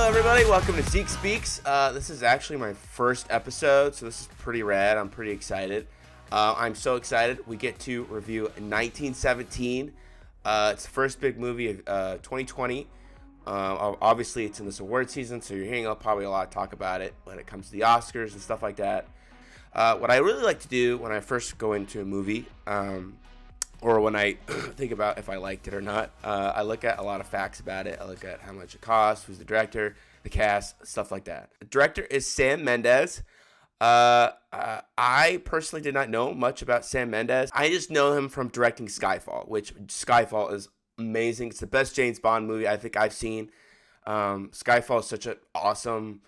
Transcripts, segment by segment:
everybody. Welcome to Zeke Speaks. This is actually my first episode, so this is pretty rad. I'm pretty excited. I'm so excited. We get to review 1917. It's the first big movie of 2020. Obviously, it's in this award season, so you're hearing probably a lot of talk about it when it comes to the Oscars and stuff like that. What I really like to do when I first go into a movie, or when I think about if I liked it or not, I look at a lot of facts about it. I look at how much it costs, who's the director, the cast, stuff like that. The director is Sam Mendes. I personally did not know much about Sam Mendes. I just know him from directing Skyfall, which Skyfall is amazing. It's the best James Bond movie I think I've seen. Skyfall is such an awesome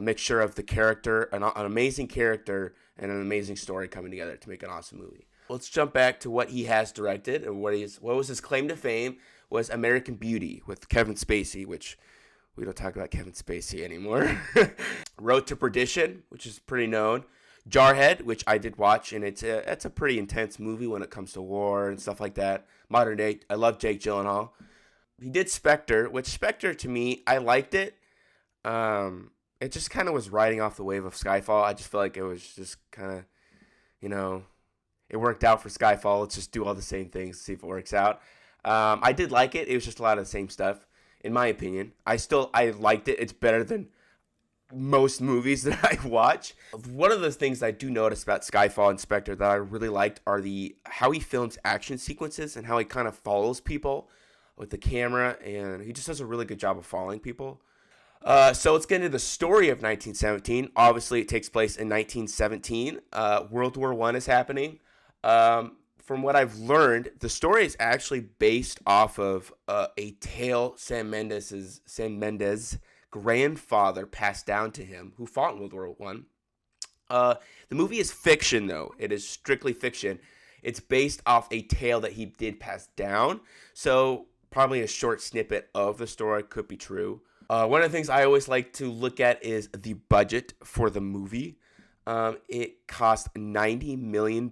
mixture of the character, an amazing character, and an amazing story coming together to make an awesome movie. Let's jump back to what he has directed, and what was his claim to fame was American Beauty with Kevin Spacey, which we don't talk about Kevin Spacey anymore. Road to Perdition, which is pretty known. Jarhead, which I did watch, and it's a pretty intense movie when it comes to war and stuff like that. Modern day, I love Jake Gyllenhaal. He did Spectre, which Spectre to me, I liked it. It just kind of was riding off the wave of Skyfall. I just feel like it was just kind of, it worked out for Skyfall. Let's just do all the same things, see if it works out. I did like it. It was just a lot of the same stuff, in my opinion. I liked it. It's better than most movies that I watch. One of the things I do notice about Skyfall and Spectre that I really liked are how he films action sequences and how he kind of follows people with the camera, and he just does a really good job of following people. So let's get into the story of 1917. Obviously, it takes place in 1917. World War I is happening. From what I've learned, the story is actually based off of a tale Sam Mendes' grandfather passed down to him, who fought in World War I. The movie is fiction, though. It is strictly fiction. It's based off a tale that he did pass down, so probably a short snippet of the story could be true. One of the things I always like to look at is the budget for the movie. It cost $90 million.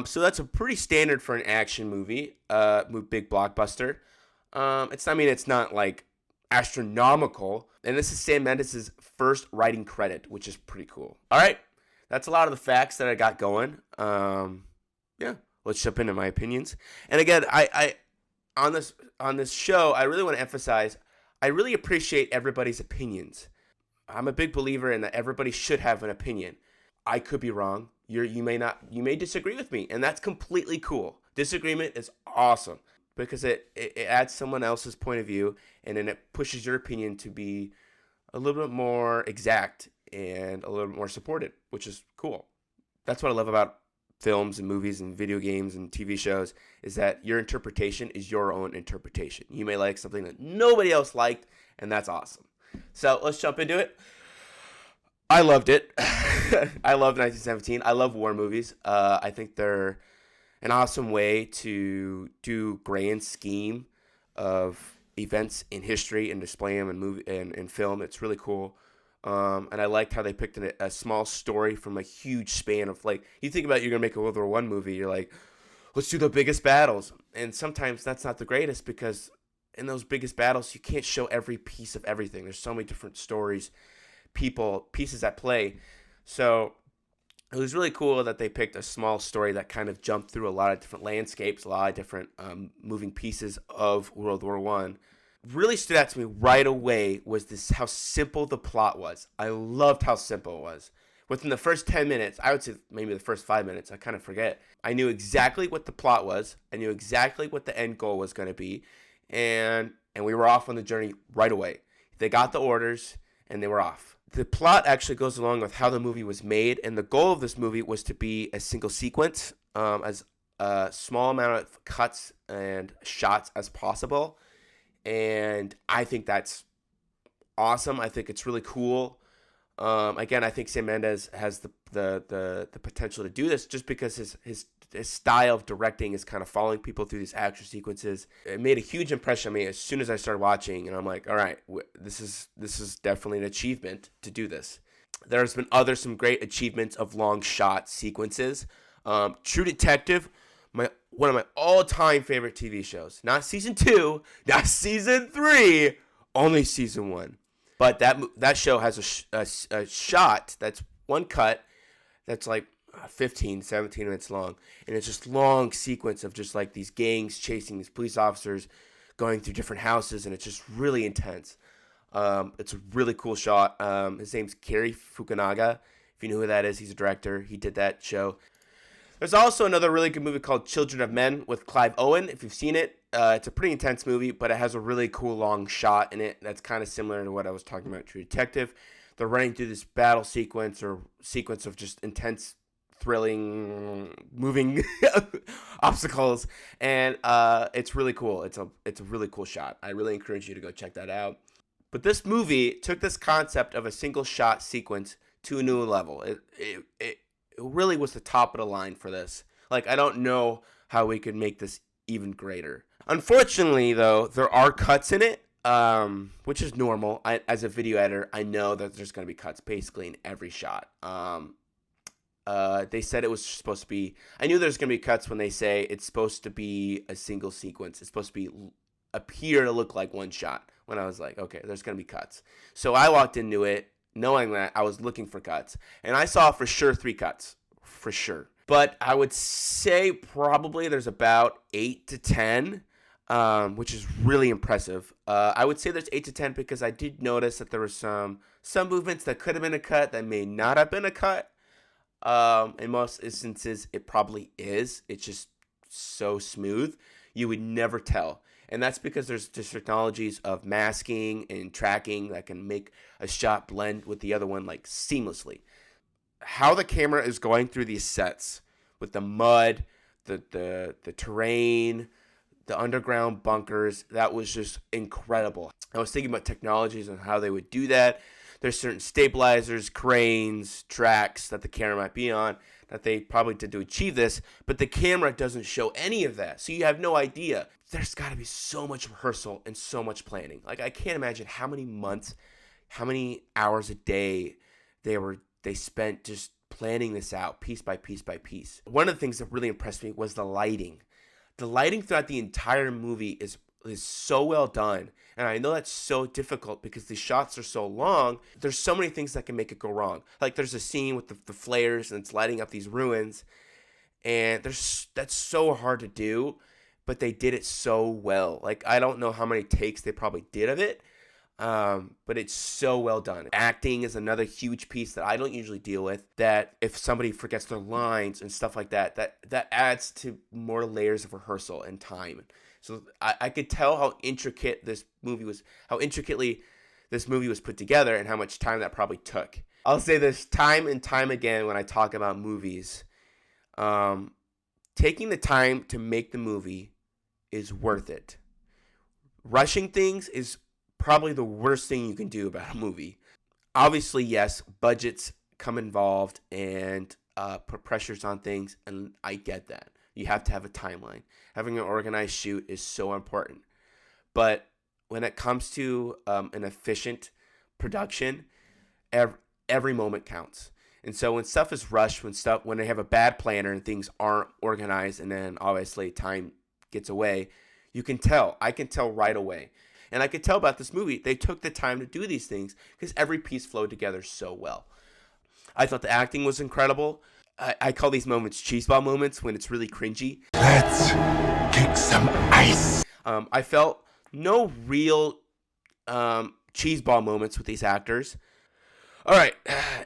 So that's a pretty standard for an action movie, big blockbuster. It's not like astronomical. And this is Sam Mendes' first writing credit, which is pretty cool. All right, that's a lot of the facts that I got going. Let's jump into my opinions. And again, I on this show, I really want to emphasize, I really appreciate everybody's opinions. I'm a big believer in that everybody should have an opinion. I could be wrong. You may disagree with me, and that's completely cool. Disagreement is awesome because it adds someone else's point of view, and then it pushes your opinion to be a little bit more exact and a little bit more supported, which is cool. That's what I love about films and movies and video games and TV shows, is that your interpretation is your own interpretation. You may like something that nobody else liked, and that's awesome. So let's jump into it. I loved it. I love 1917. I love war movies. I think they're an awesome way to do grand scheme of events in history and display them in movie and film. It's really cool. And I liked how they picked a small story from a huge span of, like, you think about you're going to make a World War I movie, you're like, let's do the biggest battles. And sometimes that's not the greatest, because in those biggest battles, you can't show every piece of everything. There's so many different stories, pieces at play. So it was really cool that they picked a small story that kind of jumped through a lot of different landscapes, a lot of different moving pieces of World War I. Really stood out to me right away was how simple the plot was. I loved how simple it was. Within the first 10 minutes, I would say maybe the first 5 minutes, I kind of forget, I knew exactly what the plot was. I knew exactly what the end goal was going to be. And we were off on the journey right away. They got the orders, and they were off. The plot actually goes along with how the movie was made, and the goal of this movie was to be a single sequence, as a small amount of cuts and shots as possible. And I think that's awesome. I think it's really cool. Again, I think Sam Mendes has the potential to do this just because his style of directing is kind of following people through these action sequences. It made a huge impression on me as soon as I started watching, and I'm like, all right, this is definitely an achievement to do this. There's been some great achievements of long shot sequences. True Detective, one of my all-time favorite TV shows. Not season 2, not season 3, only season 1. But that show has a shot that's one cut that's like 15, 17 minutes long. And it's just long sequence of just like these gangs chasing these police officers going through different houses. And it's just really intense. It's a really cool shot. His name's Cary Fukunaga. If you know who that is, he's a director. He did that show. There's also another really good movie called Children of Men with Clive Owen, if you've seen it. It's a pretty intense movie, but it has a really cool long shot in it that's kind of similar to what I was talking about, True Detective. They're running through this battle sequence or sequence of just intense, thrilling, moving obstacles, and it's really cool. It's a really cool shot. I really encourage you to go check that out. But this movie took this concept of a single shot sequence to a new level. It really was the top of the line for this. Like, I don't know how we could make this even greater. Unfortunately, though, there are cuts in it, which is normal. As a video editor, I know that there's going to be cuts basically in every shot. They said it was supposed to be... I knew there's going to be cuts when they say it's supposed to be a single sequence. It's supposed to appear to look like one shot. When I was like, okay, there's going to be cuts. So I walked into it knowing that I was looking for cuts. And I saw for sure 3 cuts. For sure. But I would say probably there's about 8 to 10, which is really impressive. I would say there's 8 to 10 because I did notice that there were some movements that could have been a cut that may not have been a cut. In most instances, it probably is. It's just so smooth. You would never tell. And that's because there's just technologies of masking and tracking that can make a shot blend with the other one like seamlessly. How the camera is going through these sets with the mud, the terrain, the underground bunkers, that was just incredible. I was thinking about technologies and how they would do that. There's certain stabilizers, cranes, tracks that the camera might be on that they probably did to achieve this, but the camera doesn't show any of that, so you have no idea. There's got to be so much rehearsal and so much planning. Like, I can't imagine how many months, how many hours a day they spent just planning this out piece by piece by piece. One of the things that really impressed me was the lighting. The lighting throughout the entire movie is so well done. And I know that's so difficult because the shots are so long. There's so many things that can make it go wrong. Like, there's a scene with the flares and it's lighting up these ruins. And that's so hard to do, but they did it so well. Like, I don't know how many takes they probably did of it, but it's so well done. Acting is another huge piece that I don't usually deal with, that if somebody forgets their lines and stuff like that, that adds to more layers of rehearsal and time. So I could tell how intricately this movie was put together and how much time that probably took. I'll say this time and time again when I talk about movies. Taking the time to make the movie is worth it. Rushing things is probably the worst thing you can do about a movie. Obviously, yes, budgets come involved and put pressures on things, and I get that. You have to have a timeline. Having an organized shoot is so important. But when it comes to an efficient production, every moment counts. And so when stuff is rushed, when they have a bad planner and things aren't organized, and then obviously time gets away, you can tell. I can tell right away. And I could tell about this movie. They took the time to do these things because every piece flowed together so well. I thought the acting was incredible. I call these moments cheeseball moments when it's really cringy. Let's kick some ice. I felt no real cheeseball moments with these actors. All right,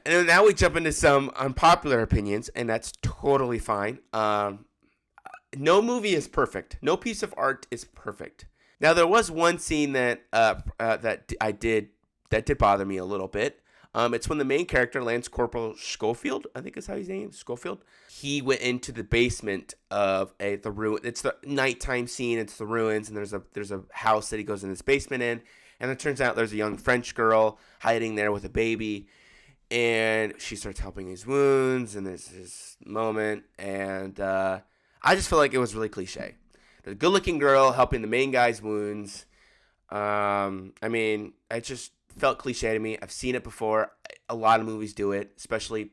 and now we jump into some unpopular opinions, and that's totally fine. No movie is perfect. No piece of art is perfect. Now, there was one scene that did bother me a little bit. It's when the main character, Lance Corporal Schofield, I think is how his name is, Schofield. He went into the basement of the ruin. It's the nighttime scene. It's the ruins, and there's a house that he goes in his basement in. And it turns out there's a young French girl hiding there with a baby. And she starts helping his wounds, and there's this moment. And I just feel like it was really cliche. The good-looking girl helping the main guy's wounds. I mean, it just felt cliche to me. I've seen it before. A lot of movies do it, especially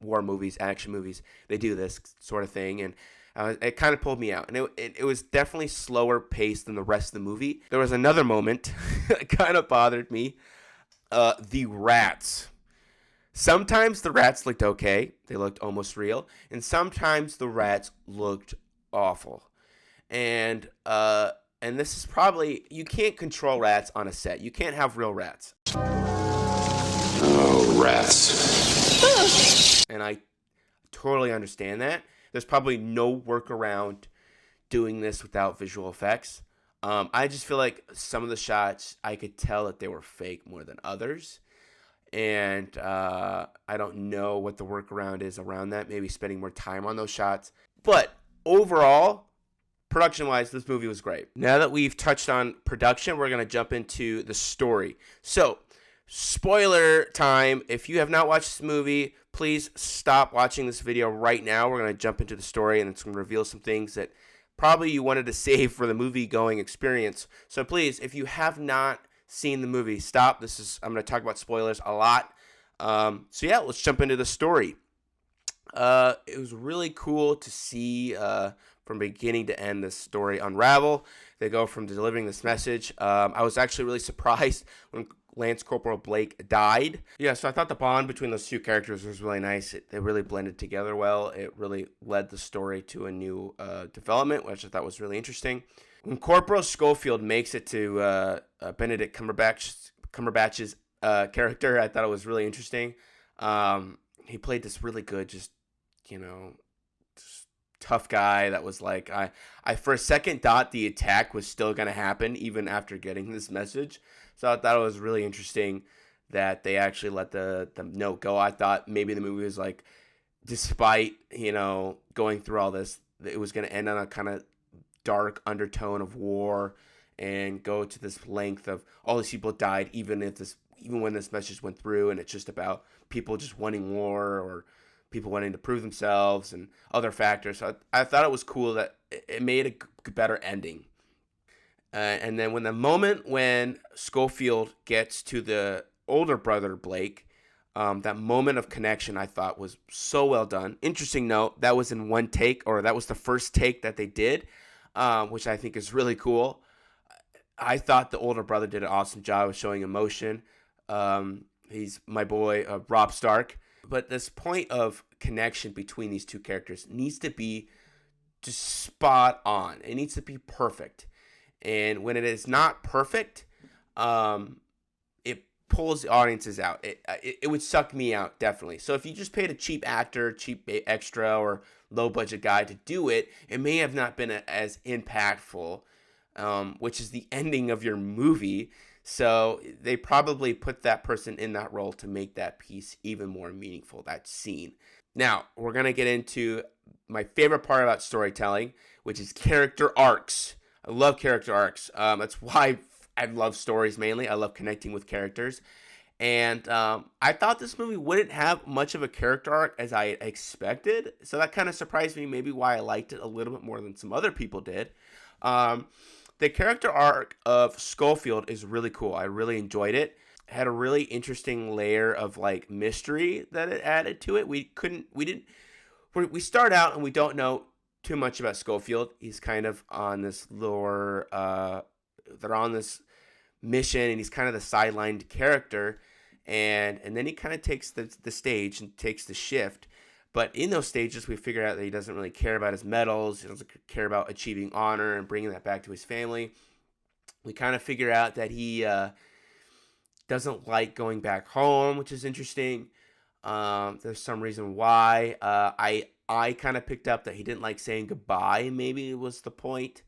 war movies, action movies. They do this sort of thing. And It kind of pulled me out, and it was definitely slower paced than the rest of the movie. There was another moment that kind of bothered me. The rats. Sometimes the rats looked okay. They looked almost real. And sometimes the rats looked awful. And this is probably, you can't control rats on a set. You can't have real rats. Oh, rats. And I totally understand that. There's probably no workaround doing this without visual effects. I just feel like some of the shots, I could tell that they were fake more than others. And I don't know what the workaround is around that. Maybe spending more time on those shots. But overall, production-wise, this movie was great. Now that we've touched on production, we're going to jump into the story. So, spoiler time. If you have not watched this movie, please stop watching this video right now. We're going to jump into the story, and it's going to reveal some things that probably you wanted to save for the movie-going experience. So please, if you have not seen the movie, stop. I'm going to talk about spoilers a lot. So yeah, let's jump into the story. It was really cool to see from beginning to end this story unravel. They go from delivering this message. I was actually really surprised when Lance Corporal Blake died. Yeah, so I thought the bond between those two characters was really nice. They really blended together well. It really led the story to a new development, which I thought was really interesting. When Corporal Schofield makes it to Benedict Cumberbatch's character, I thought it was really interesting. He played this really good, just tough guy that was like, I for a second thought the attack was still going to happen even after getting this message. So I thought it was really interesting that they actually let the note go. I thought maybe the movie was like, despite, going through all this, it was going to end on a kind of dark undertone of war and go to this length of all these people died, even when this message went through, and it's just about people just wanting war or people wanting to prove themselves and other factors. So I thought it was cool that it made a better ending. And then when Schofield gets to the older brother, Blake, that moment of connection I thought was so well done. Interesting note, that was in one take, or that was the first take that they did, which I think is really cool. I thought the older brother did an awesome job of showing emotion. He's my boy, Rob Stark. But this point of connection between these two characters needs to be just spot on. It needs to be perfect. And when it is not perfect, it pulls the audiences out. It would suck me out, definitely. So if you just paid a cheap actor, cheap extra, or low-budget guy to do it, it may have not been as impactful, which is the ending of your movie. So they probably put that person in that role to make that piece even more meaningful, that scene. Now, we're going to get into my favorite part about storytelling, which is character arcs. I love character arcs. That's why I love stories mainly. I love connecting with characters. And I thought this movie wouldn't have much of a character arc as I expected. So that kind of surprised me, maybe why I liked it a little bit more than some other people did. The character arc of Schofield is really cool. I really enjoyed it. It had a really interesting layer of like mystery that it added to it. We start out and we don't know too much about Schofield. He's kind of on this lore, they're on this mission, and he's kind of the sidelined character, and then he kind of takes the stage and takes the shift. But in those stages, we figure out that he doesn't really care about his medals. He doesn't care about achieving honor and bringing that back to his family. We kind of figure out that he doesn't like going back home, which is interesting. There's some reason why. I kind of picked up that he didn't like saying goodbye. Maybe it was the point.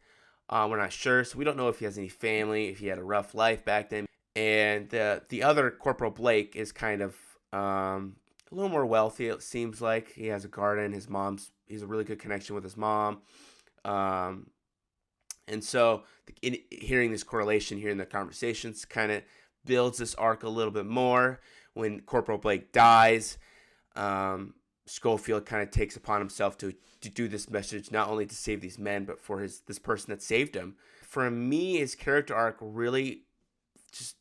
We're not sure. So we don't know if he has any family, if he had a rough life back then. And the other Corporal Blake is kind of a little more wealthy, it seems like. He has a garden. He's a really good connection with his mom. And so hearing this correlation, hearing the conversations kind of builds this arc a little bit more. When Corporal Blake dies, Schofield kind of takes upon himself to do this message, not only to save these men, but for this person that saved him. For me, his character arc really just,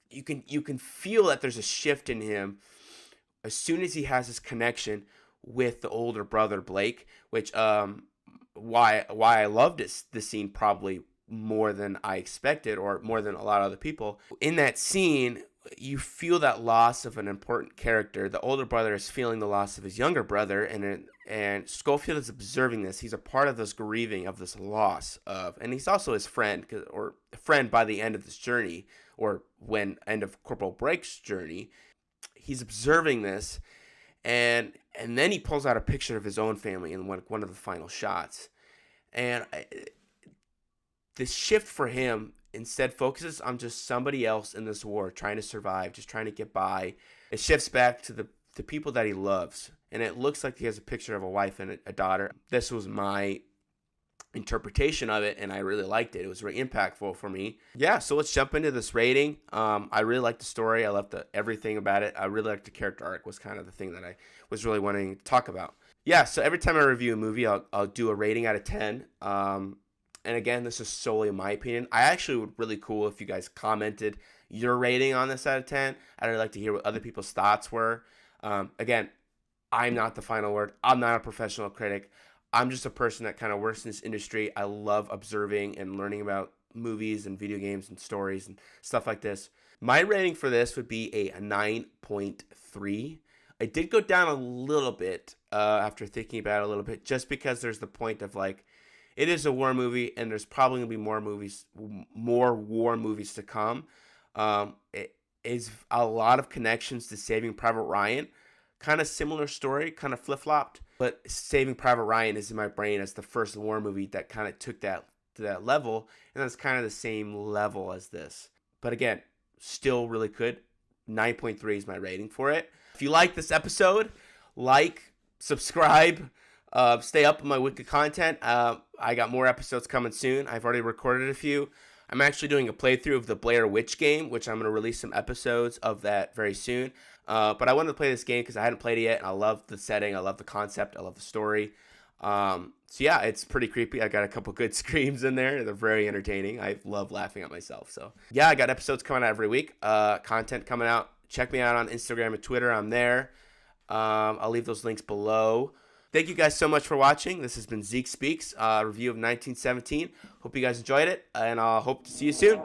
you can feel that there's a shift in him as soon as he has this connection with the older brother, Blake, which why I loved this scene probably more than I expected, or more than a lot of other people. In that scene, you feel that loss of an important character. The older brother is feeling the loss of his younger brother, and Schofield is observing this. He's a part of this grieving of this loss of, and he's also his friend, or a friend by the end of this journey, or when end of Corporal Brake's journey. He's observing this, and then he pulls out a picture of his own family in one of the final shots, and this shift for him instead focuses on just somebody else in this war trying to survive, just trying to get by. It shifts back to the people that he loves, and it looks like he has a picture of a wife and a daughter. This was my interpretation of it, and I really liked it. It was very impactful for me. Yeah, so let's jump into this rating. I really liked the story. I loved everything about it. I really liked the character arc, was kind of the thing that I was really wanting to talk about. Yeah, so every time I review a movie, I'll do a rating out of 10. And again, this is solely my opinion. I actually would really cool if you guys commented your rating on this out of 10. I'd really like to hear what other people's thoughts were. Again, I'm not the final word. I'm not a professional critic. I'm just a person that kind of works in this industry. I love observing and learning about movies and video games and stories and stuff like this. My rating for this would be a 9.3. I did go down a little bit after thinking about it a little bit, just because there's the point of like, it is a war movie, and there's probably going to be more war movies to come. It is a lot of connections to Saving Private Ryan. Kind of similar story, kind of flip-flopped. But Saving Private Ryan is in my brain as the first war movie that kind of took that to that level. And that's kind of the same level as this. But again, still really good. 9.3 is my rating for it. If you like this episode, like, subscribe. Stay up on my weekly content. I got more episodes coming soon. I've already recorded a few. I'm actually doing a playthrough of the Blair Witch game, which I'm going to release some episodes of that very soon. But I wanted to play this game because I hadn't played it yet, and I love the setting, I love the concept, I love the story. So yeah, it's pretty creepy. I got a couple good screams in there. They're very entertaining. I love laughing at myself. So yeah, I got episodes coming out every week. Content coming out. Check me out on Instagram and Twitter. I'm there. I'll leave those links below. Thank you guys so much for watching. This has been Zeke Speaks, review of 1917. Hope you guys enjoyed it, and I'll hope to see you soon.